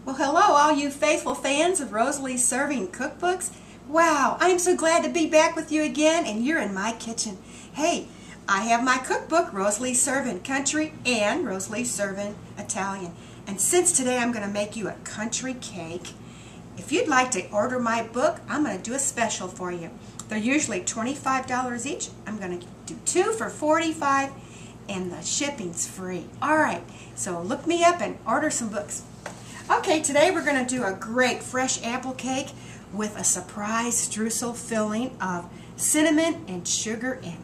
Well, hello, all you faithful fans of Rosalie's Serving Cookbooks. Wow, I'm so glad to be back with you again, and you're in my kitchen. Hey, I have my cookbook, Rosalie's Serving Country and Rosalie's Serving Italian. And since today I'm going to make you a country cake, if you'd like to order my book, I'm going to do a special for you. They're usually $25 each. I'm going to do two for $45, and the shipping's free. All right, so look me up and order some books. Okay, today we're going to do a great fresh apple cake with a surprise streusel filling of cinnamon and sugar and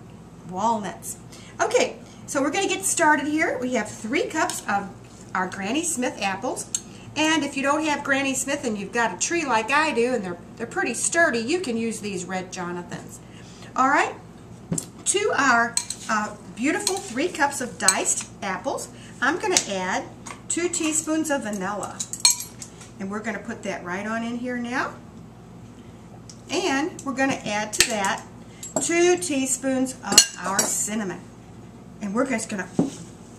walnuts. Okay, so we're going to get started here. We have 3 cups of our Granny Smith apples. And if you don't have Granny Smith and you've got a tree like I do and they're pretty sturdy, you can use these red Jonathans. All right, to our beautiful 3 cups of diced apples, I'm going to add 2 teaspoons of vanilla. And we're going to put that right on in here now. And we're going to add to that 2 teaspoons of our cinnamon. And we're just going to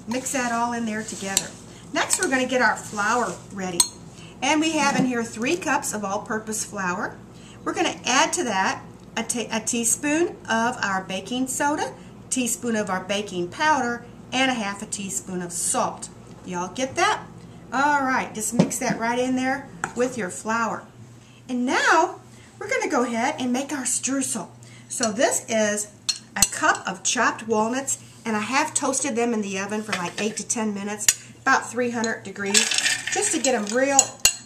mix that all in there together. Next, we're going to get our flour ready. And we have in here 3 cups of all-purpose flour. We're going to add to that a teaspoon of our baking soda, a teaspoon of our baking powder, and a half a teaspoon of salt. Y'all get that? All right, just mix that right in there with your flour. And now, we're going to go ahead and make our streusel. So this is a cup of chopped walnuts, and I have toasted them in the oven for like 8 to 10 minutes, about 300 degrees, just to get them real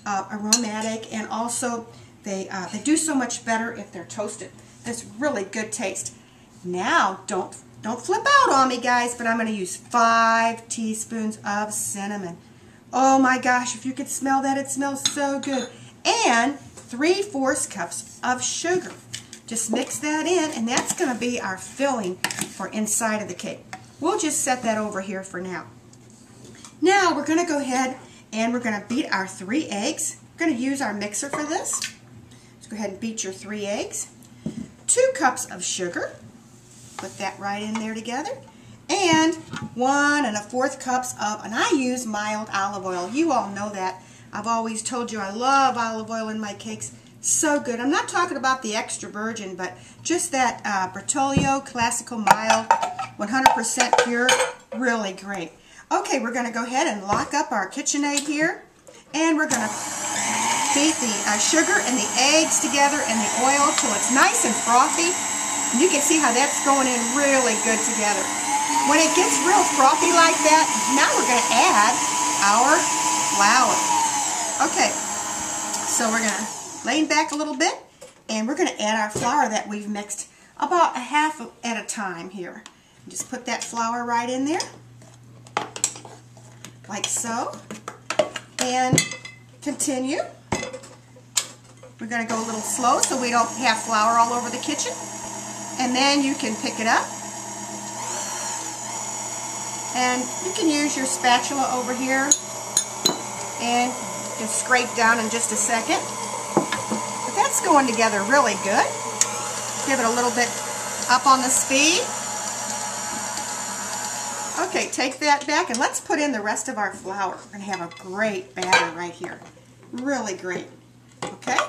aromatic, and also they do so much better if they're toasted. It's really good taste. Now, don't flip out on me, guys, but I'm going to use 5 teaspoons of cinnamon. Oh my gosh, if you could smell that, it smells so good. And 3/4 cups of sugar. Just mix that in, and that's going to be our filling for inside of the cake. We'll just set that over here for now. Now we're going to go ahead and we're going to beat our 3 eggs. We're going to use our mixer for this. Let's go ahead and beat your 3 eggs. 2 cups of sugar. Put that right in there together. And 1 1/4 cups of, and I use mild olive oil. You all know that. I've always told you I love olive oil in my cakes. So good. I'm not talking about the extra virgin, but just that Bertolio Classical Mild, 100% pure, really great. Okay, we're going to go ahead and lock up our KitchenAid here, and we're going to beat the sugar and the eggs together and the oil till it's nice and frothy. And you can see how that's going in really good together. When it gets real frothy like that, now we're going to add our flour. Okay, so we're going to lean back a little bit, and we're going to add our flour that we've mixed about a half at a time here. Just put that flour right in there, like so, and continue. We're going to go a little slow so we don't have flour all over the kitchen, and then you can pick it up. And you can use your spatula over here and just scrape down in just a second. But that's going together really good. Give it a little bit up on the speed. Okay, take that back and let's put in the rest of our flour. We're going to have a great batter right here. Really great. Okay?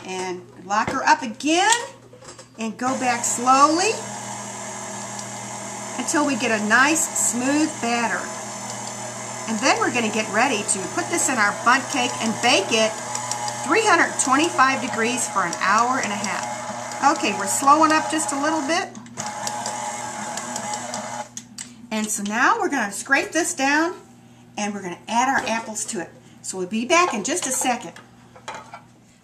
And lock her up again and go back slowly until we get a nice smooth batter. And then we're going to get ready to put this in our bundt cake and bake it 325 degrees for an hour and a half. Okay, we're slowing up just a little bit. And so now we're going to scrape this down and we're going to add our apples to it. So we'll be back in just a second.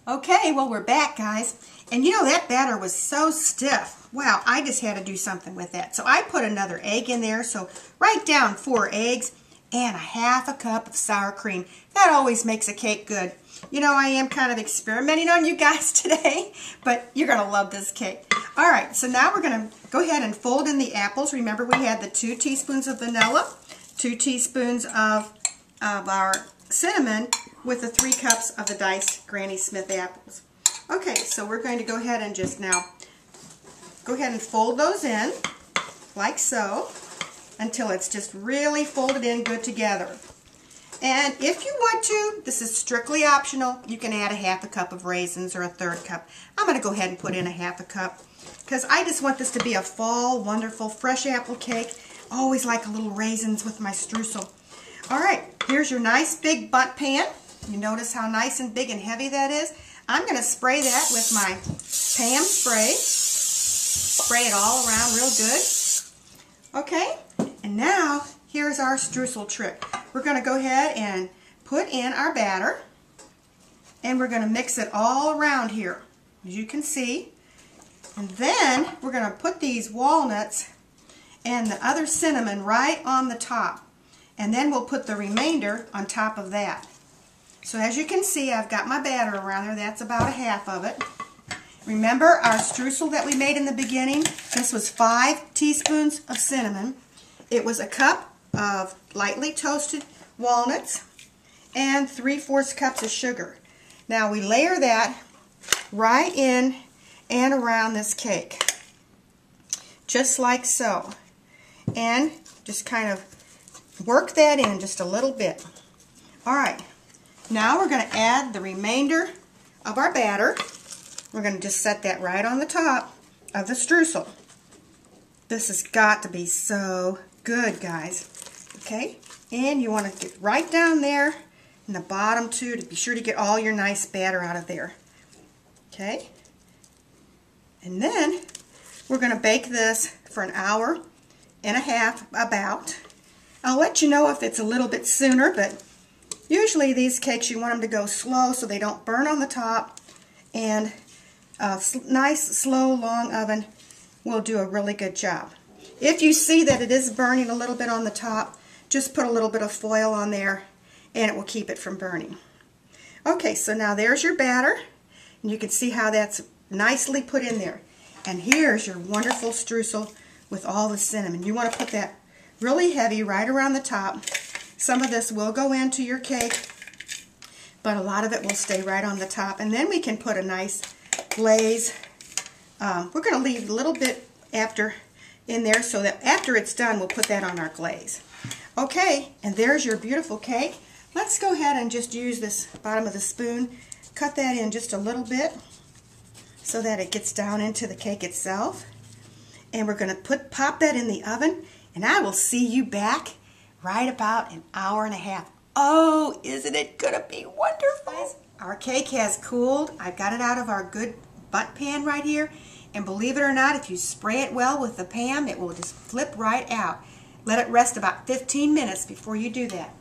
Okay, well, we're back, guys. And you know, that batter was so stiff. Wow, I just had to do something with that. So I put another egg in there. So write down 4 eggs and a half a cup of sour cream. That always makes a cake good. You know, I am kind of experimenting on you guys today, but you're going to love this cake. All right, so now we're going to go ahead and fold in the apples. Remember, we had the 2 teaspoons of vanilla, 2 teaspoons of our cinnamon with the 3 cups of the diced Granny Smith apples. Okay, so we're going to go ahead and just now go ahead and fold those in like so until it's just really folded in good together. And if you want to, this is strictly optional, you can add a 1/2 cup of raisins or a 1/3 cup. I'm going to go ahead and put in a 1/2 cup because I just want this to be a fall, wonderful, fresh apple cake. Always like a little raisins with my streusel. All right, here's your nice big bundt pan. You notice how nice and big and heavy that is? I'm going to spray that with my Pam spray. Spray it all around real good. Okay, and now here's our streusel trick. We're going to go ahead and put in our batter, and we're going to mix it all around here, as you can see. And then we're going to put these walnuts and the other cinnamon right on the top, and then we'll put the remainder on top of that. So as you can see, I've got my batter around there. That's about a 1/2 of it. Remember our streusel that we made in the beginning? This was 5 teaspoons of cinnamon. It was a cup of lightly toasted walnuts and 3/4 cups of sugar. Now we layer that right in and around this cake, just like so, and just kind of work that in just a little bit. All right, now we're going to add the remainder of our batter. We're going to just set that right on the top of the streusel. This has got to be so good, guys. Okay, and you want to get right down there in the bottom too, to be sure to get all your nice batter out of there. Okay, and then we're going to bake this for an hour and a half about. I'll let you know if it's a little bit sooner, but usually these cakes you want them to go slow so they don't burn on the top, and a nice slow long oven will do a really good job. If you see that it is burning a little bit on the top, just put a little bit of foil on there and it will keep it from burning. Okay, so now there's your batter, and you can see how that's nicely put in there. And here's your wonderful streusel with all the cinnamon. You want to put that really heavy right around the top. Some of this will go into your cake, but a lot of it will stay right on the top. And then we can put a nice glaze. We're going to leave a little bit after in there so that after it's done we'll put that on our glaze. Okay, and there's your beautiful cake. Let's go ahead and just use this bottom of the spoon, cut that in just a little bit so that it gets down into the cake itself. And we're going to pop that in the oven, and I will see you back right about an hour and a half. Oh, isn't it going to be wonderful? Our cake has cooled. I've got it out of our good bundt pan right here. And believe it or not, if you spray it well with the Pam, it will just flip right out. Let it rest about 15 minutes before you do that.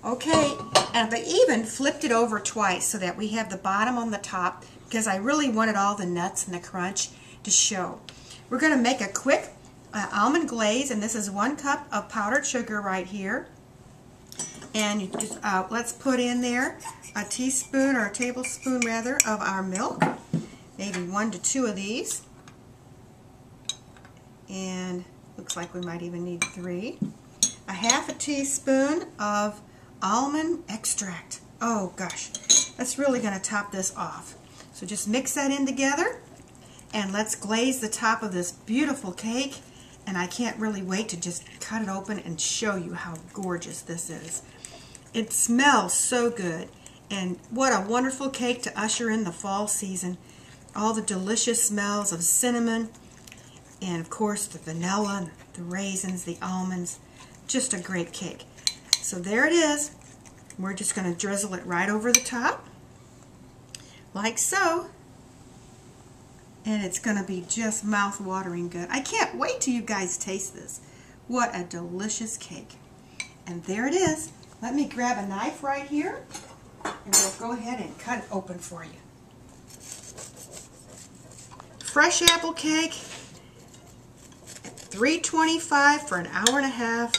Okay, and I even flipped it over twice so that we have the bottom on the top, because I really wanted all the nuts and the crunch to show. We're going to make a quick almond glaze, and this is 1 cup of powdered sugar right here. And you just, let's put in there a teaspoon, or a tablespoon rather, of our milk. Maybe 1 to 2 of these. And looks like we might even need 3. A 1/2 teaspoon of almond extract. Oh gosh, that's really going to top this off. So just mix that in together, and let's glaze the top of this beautiful cake. And I can't really wait to just cut it open and show you how gorgeous this is. It smells so good, and what a wonderful cake to usher in the fall season. All the delicious smells of cinnamon, and of course the vanilla, the raisins, the almonds. Just a great cake. So there it is. We're just going to drizzle it right over the top, like so. And it's going to be just mouth-watering good. I can't wait till you guys taste this. What a delicious cake. And there it is. Let me grab a knife right here, and we'll go ahead and cut it open for you. Fresh apple cake, 325 for an hour and a half,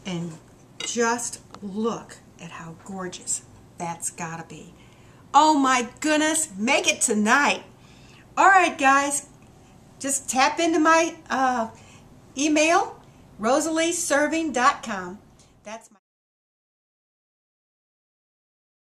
and just look at how gorgeous that's gotta be. Oh my goodness, make it tonight. Alright guys, just tap into my email, rosalieserving.com. That's my